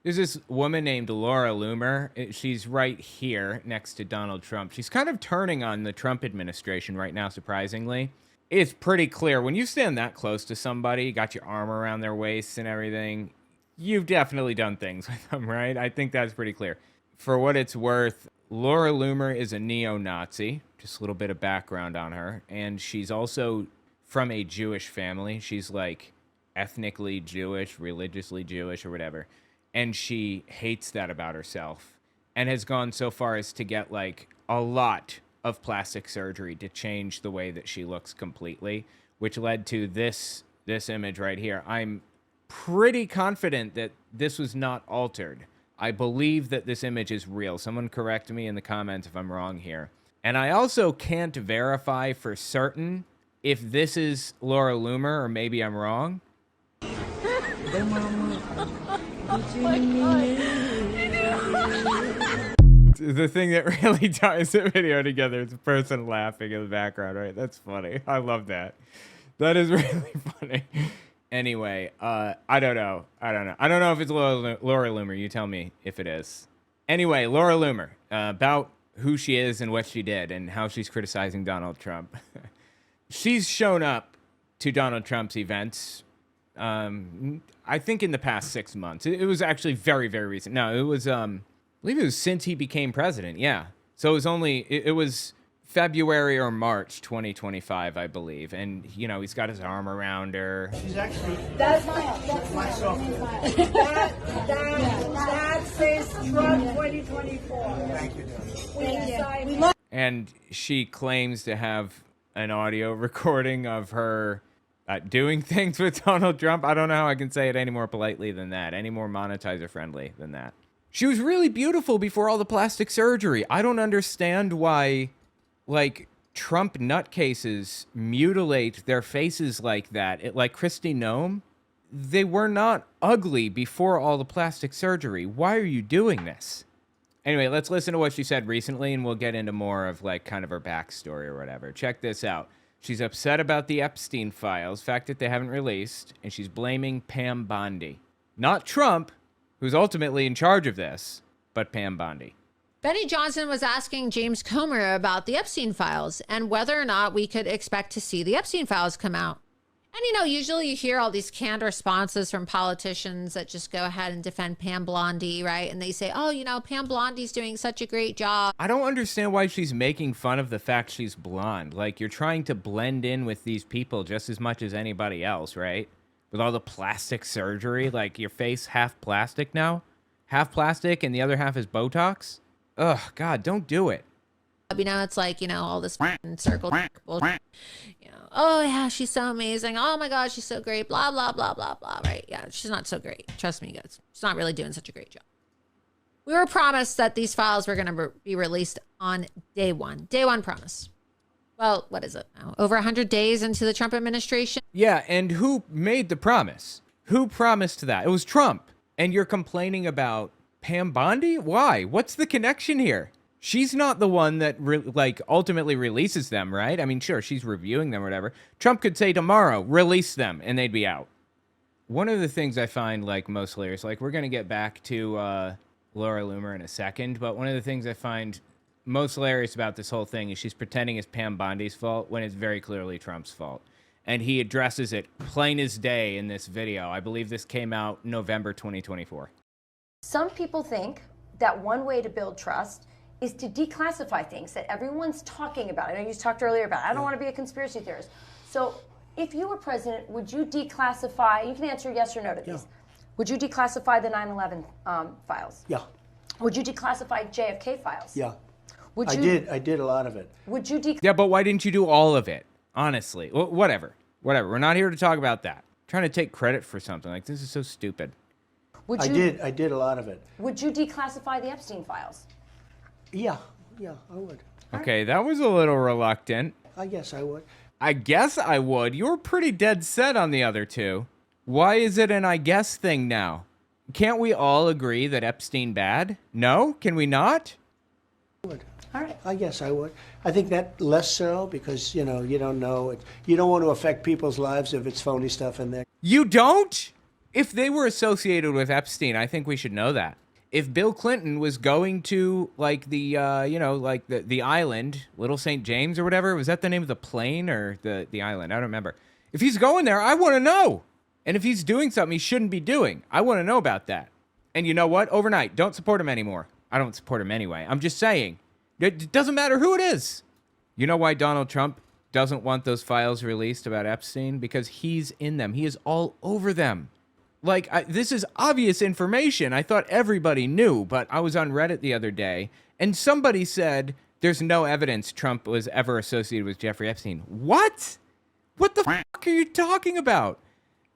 There's this woman named Laura Loomer. She's right here next to Donald Trump. She's kind of turning on the Trump administration right now, surprisingly. It's pretty clear when you stand that close to somebody, got your arm around their waist and everything, you've definitely done things with them, right? I think that's pretty clear. For what it's worth, Laura Loomer is a neo-Nazi. Just a little bit of background on her. And she's also from a Jewish family. She's like ethnically Jewish, religiously Jewish or whatever. And she hates that about herself and has gone so far as to get like a lot of plastic surgery to change the way that she looks completely, which led to this image right here. I'm pretty confident that this was not altered. I believe that this image is real. Someone correct me in the comments if I'm wrong here. And I also can't verify for certain if this is Laura Loomer or maybe I'm wrong. The thing that really ties the video together is a person laughing in the background, right? That's funny. I love that. That is really funny. Anyway, I don't know. I don't know if it's Laura Loomer. You tell me if it is. Anyway, Laura Loomer, about who she is and what she did and how she's criticizing Donald Trump. She's shown up to Donald Trump's events, I think in the past 6 months. It was actually very, very recent. No, it was, I believe it was since he became president. Yeah. So it was it was February or March 2025, I believe. And, you know, he's got his arm around her. She's actually... That's my software. That says Trump 2024. Thank you, Thank you. And she claims to have an audio recording of her doing things with Donald Trump. I don't know how I can say it any more politely than that, any more monetizer friendly than that. She was really beautiful before all the plastic surgery. I don't understand why, like, Trump nutcases mutilate their faces like that. Like Kristi Noem, they were not ugly before all the plastic surgery. Why are you doing this? Anyway, let's listen to what she said recently, and we'll get into more of, like, kind of her backstory or whatever. Check this out. She's upset about the Epstein files, fact that they haven't released, and she's blaming Pam Bondi. Not Trump, who's ultimately in charge of this, but Pam Bondi. Benny Johnson was asking James Comer about the Epstein files and whether or not we could expect to see the Epstein files come out. And, you know, usually you hear all these canned responses from politicians that just go ahead and defend Pam Bondi, right? And they say, oh, you know, Pam Bondi's doing such a great job. I don't understand why she's making fun of the fact she's blonde. Like, you're trying to blend in with these people just as much as anybody else, right? With all the plastic surgery, like your face half plastic now? Half plastic and the other half is Botox? Ugh, God, don't do it. You know, it's like, you know, all this circle bullshit. You know, oh yeah, she's so amazing. Oh my God, she's so great. Blah, blah, blah, blah, blah. Right? Yeah, she's not so great. Trust me, guys. She's not really doing such a great job. We were promised that these files were going to be released on day one. Day one promise. Well, what is it now? Over 100 days into the Trump administration? Yeah, and who made the promise? Who promised that? It was Trump. And you're complaining about Pam Bondi? Why? What's the connection here? She's not the one that ultimately releases them, right? I mean, sure, she's reviewing them or whatever. Trump could say tomorrow, release them, and they'd be out. One of the things I find like most hilarious, like we're going to get back to Laura Loomer in a second, but one of the things I find most hilarious about this whole thing is she's pretending it's Pam Bondi's fault when it's very clearly Trump's fault. And he addresses it plain as day in this video. I believe this came out November 2024. Some people think that one way to build trust is to declassify things that everyone's talking about. I know you talked earlier about it. I don't want to be a conspiracy theorist. So if you were president, would you declassify, you can answer yes or no to these. Would you declassify the 9/11 files? Yeah. Would you declassify JFK files? Yeah. Would you, I did a lot of it. Would you Yeah, but why didn't you do all of it? Honestly. Whatever. We're not here to talk about that. I'm trying to take credit for something. Like, this is so stupid. Would you, I did a lot of it. Would you declassify the Epstein files? Yeah, I would. Okay, that was a little reluctant. I guess I would. I guess I would. You were pretty dead set on the other two. Why is it an I guess thing now? Can't we all agree that Epstein bad? No? Can we not? I would. All right. I guess I would. I think that less so because, you know, you don't know. You don't want to affect people's lives if it's phony stuff in there. You don't? If they were associated with Epstein, I think we should know that. If Bill Clinton was going to like the like the island, Little St. James or whatever, was that the name of the plane or the island? I don't remember. If he's going there, I want to know. And if he's doing something he shouldn't be doing, I want to know about that. And you know what? Overnight, don't support him anymore. I don't support him anyway. I'm just saying. It doesn't matter who it is. You know why Donald Trump doesn't want those files released about Epstein? Because he's in them. He is all over them. Like, this is obvious information. I thought everybody knew, but I was on Reddit the other day, and somebody said there's no evidence Trump was ever associated with Jeffrey Epstein. What? What the fuck are you talking about?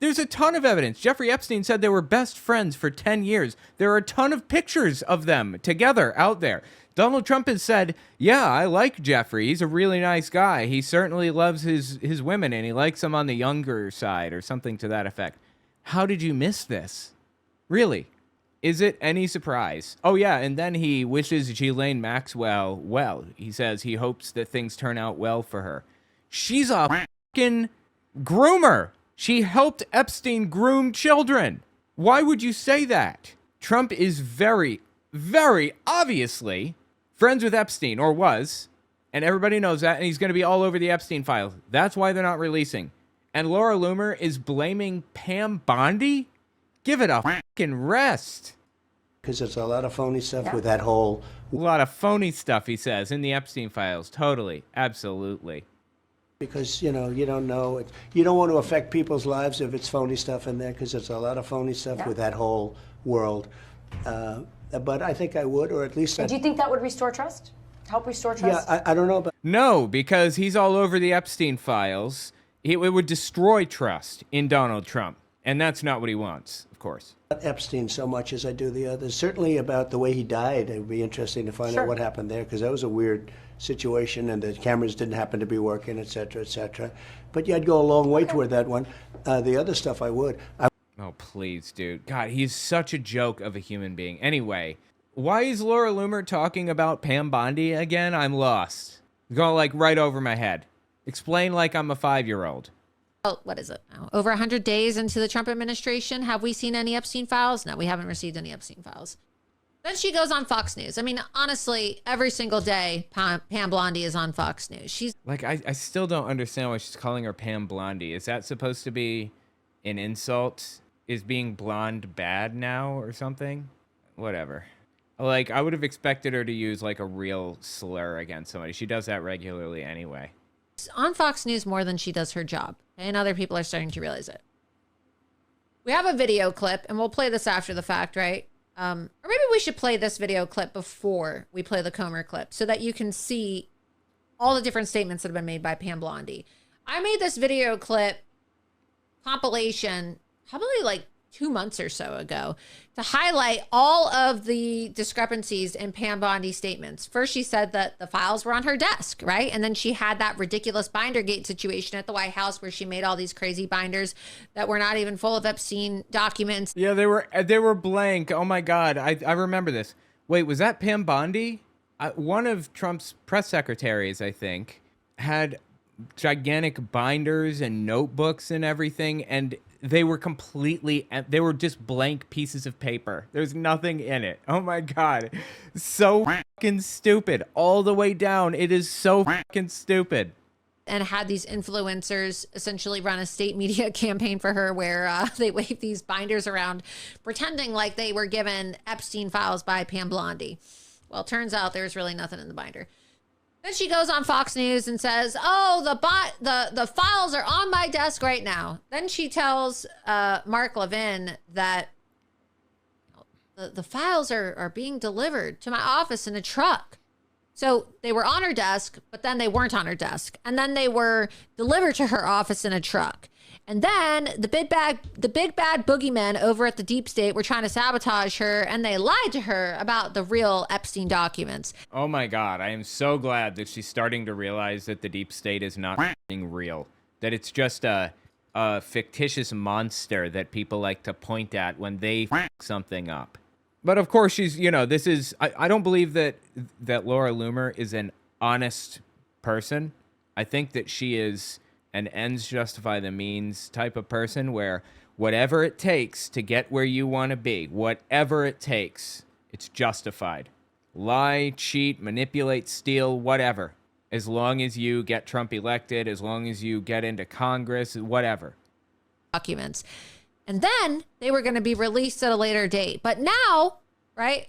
There's a ton of evidence. Jeffrey Epstein said they were best friends for 10 years. There are a ton of pictures of them together out there. Donald Trump has said, yeah, I like Jeffrey. He's a really nice guy. He certainly loves his women, and he likes them on the younger side or something to that effect. How did you miss this? Really? Is it any surprise? Oh, yeah, and then he wishes Ghislaine Maxwell well. He says he hopes that things turn out well for her. She's a fucking groomer. She helped Epstein groom children. Why would you say that? Trump is very, very obviously friends with Epstein, or was, and everybody knows that, and he's going to be all over the Epstein files. That's why they're not releasing. And Laura Loomer is blaming Pam Bondi? Give it a fucking rest. Because there's a lot of phony stuff with that whole... A lot of phony stuff, he says, in the Epstein files. Totally. Absolutely. Because, you don't know. You don't want to affect people's lives if it's phony stuff in there, because there's a lot of phony stuff with that whole world. But I think I would, or at least... Do you think that would restore trust? Help restore trust? Yeah, I don't know about... No, because he's all over the Epstein files. It would destroy trust in Donald Trump. And that's not what he wants, of course. Not Epstein so much as I do the others. Certainly about the way he died. It would be interesting to find out what happened there, because that was a weird situation, and the cameras didn't happen to be working, et cetera, et cetera. But yeah, I'd go a long way toward that one. The other stuff I would. Oh, please, dude. God, he's such a joke of a human being. Anyway, why is Laura Loomer talking about Pam Bondi again? I'm lost. It's going like right over my head. Explain like I'm a 5-year-old. Oh, what is it now? Over 100 days into the Trump administration, have we seen any Epstein files? No, we haven't received any Epstein files. Then she goes on Fox News. I mean, honestly, every single day, Pam Bondi is on Fox News. She's like, I still don't understand why she's calling her Pam Bondi. Is that supposed to be an insult? Is being blonde bad now or something? Whatever. Like, I would have expected her to use like a real slur against somebody. She does that regularly anyway. on Fox News more than she does her job. And other people are starting to realize it. We have a video clip, and we'll play this after the fact, right? Or maybe we should play this video clip before we play the Comer clip so that you can see all the different statements that have been made by Pam Bondi. I made this video clip compilation probably like 2 months or so ago to highlight all of the discrepancies in Pam Bondi's statements. First, she said that the files were on her desk, right? And then she had that ridiculous binder gate situation at the White House where she made all these crazy binders that were not even full of Epstein documents. Yeah, they were blank. Oh my God, I remember this. Wait, was that Pam Bondi? One of Trump's press secretaries, I think, had gigantic binders and notebooks and everything, and they were they were just blank pieces of paper. There's nothing in it. Oh my God. So fucking stupid. All the way down. It is so fucking stupid. And had these influencers essentially run a state media campaign for her where they waved these binders around, pretending like they were given Epstein files by Pam Bondi. Well, turns out there's really nothing in the binder. Then she goes on Fox News and says, "Oh, the files are on my desk right now." Then she tells Mark Levin that the files are being delivered to my office in a truck. So they were on her desk, but then they weren't on her desk, and then they were delivered to her office in a truck. And then the big bad boogeymen over at the deep state were trying to sabotage her, and they lied to her about the real Epstein documents. Oh my God, I am so glad that she's starting to realize that the deep state is not f***ing real. That it's just a fictitious monster that people like to point at when they f*** something up. But of course, she's, this is, I don't believe that Laura Loomer is an honest person. I think that she is an ends justify the means type of person where Whatever it takes to get where you want to be, whatever it takes, it's justified. Lie, cheat, manipulate, steal, whatever. As long as you get Trump elected, as long as you get into Congress, whatever. Documents. And then they were going to be released at a later date. But now, right,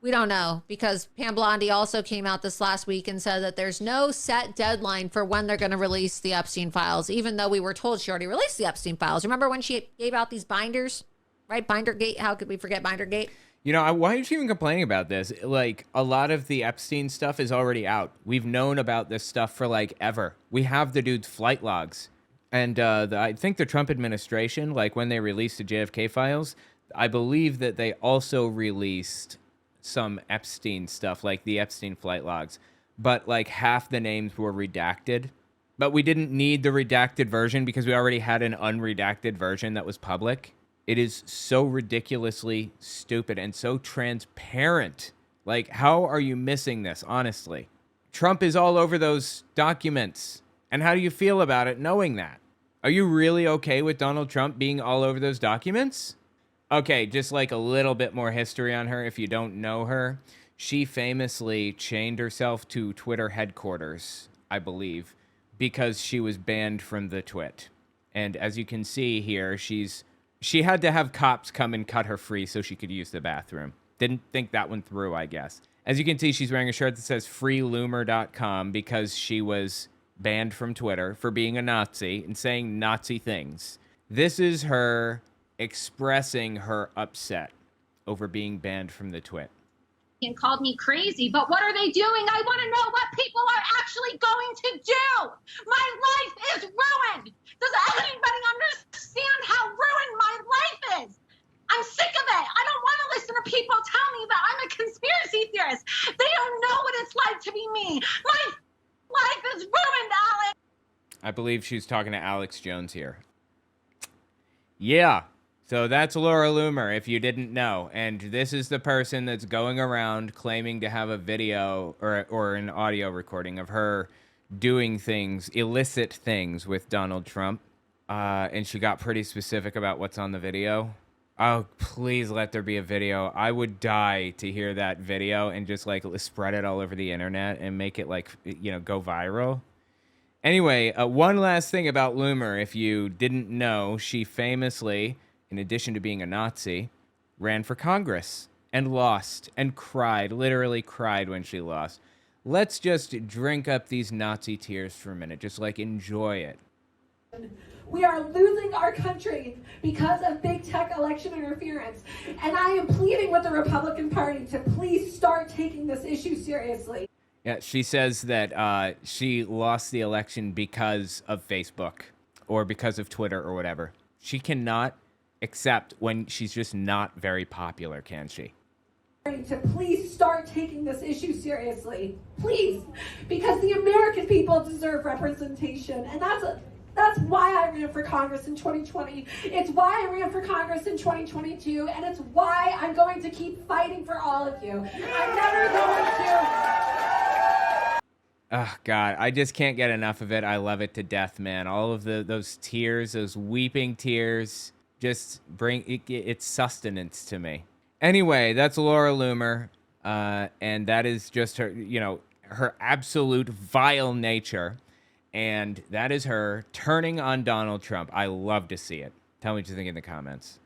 we don't know, because Pam Bondi also came out this last week and said that there's no set deadline for when they're going to release the Epstein files, even though we were told she already released the Epstein files. Remember when she gave out these binders, right? Bindergate. How could we forget Bindergate? You know, why are you even complaining about this? Like, a lot of the Epstein stuff is already out. We've known about this stuff for, like, ever. We have the dude's flight logs. And I think the Trump administration, like, when they released the JFK files, I believe that they also released some Epstein stuff, like the Epstein flight logs. But, like, half the names were redacted. But we didn't need the redacted version because we already had an unredacted version that was public. It is so ridiculously stupid and so transparent. Like, how are you missing this, honestly? Trump is all over those documents. And how do you feel about it knowing that? Are you really okay with Donald Trump being all over those documents? Okay, just like a little bit more history on her if you don't know her. She famously chained herself to Twitter headquarters, I believe, because she was banned from the twit. And as you can see here, she had to have cops come and cut her free so she could use the bathroom. Didn't think that one through, I guess. As you can see, she's wearing a shirt that says freeloomer.com because she was banned from Twitter for being a Nazi and saying Nazi things. This is her expressing her upset over being banned from the twit. And called me crazy, but what are they doing? I want to know what people are actually going to do. My life is ruined. Does anybody understand how ruined my life is? I'm sick of it. I don't want to listen to people tell me that I'm a conspiracy theorist. They don't know what it's like to be me. My life is ruined, Alex. I believe she's talking to Alex Jones here. Yeah. So that's Laura Loomer, if you didn't know. And this is the person that's going around claiming to have a video or an audio recording of her doing things, illicit things with Donald Trump. And she got pretty specific about what's on the video. Oh, please let there be a video. I would die to hear that video and just, like, spread it all over the internet and make it, like, you know, go viral. Anyway, one last thing about Loomer. If you didn't know, she famously, in addition to being a Nazi, ran for Congress and lost and cried, literally cried when she lost. Let's just drink up these Nazi tears for a minute. Just, like, enjoy it. We are losing our country because of big tech election interference. And I am pleading with the Republican Party to please start taking this issue seriously. Yeah, she says that she lost the election because of Facebook or because of Twitter or whatever. She cannot accept when she's just not very popular, can she? To please start taking this issue seriously. Please. Because the American people deserve representation. And that's why I ran for Congress in 2020. It's why I ran for Congress in 2022. And it's why I'm going to keep fighting for all of you. I'm never going to... Oh, God, I just can't get enough of it. I love it to death, man. All of those tears, those weeping tears, just bring it's sustenance to me. Anyway, that's Laura Loomer. And that is just her, you know, her absolute vile nature. And that is her turning on Donald Trump. I love to see it. Tell me what you think in the comments.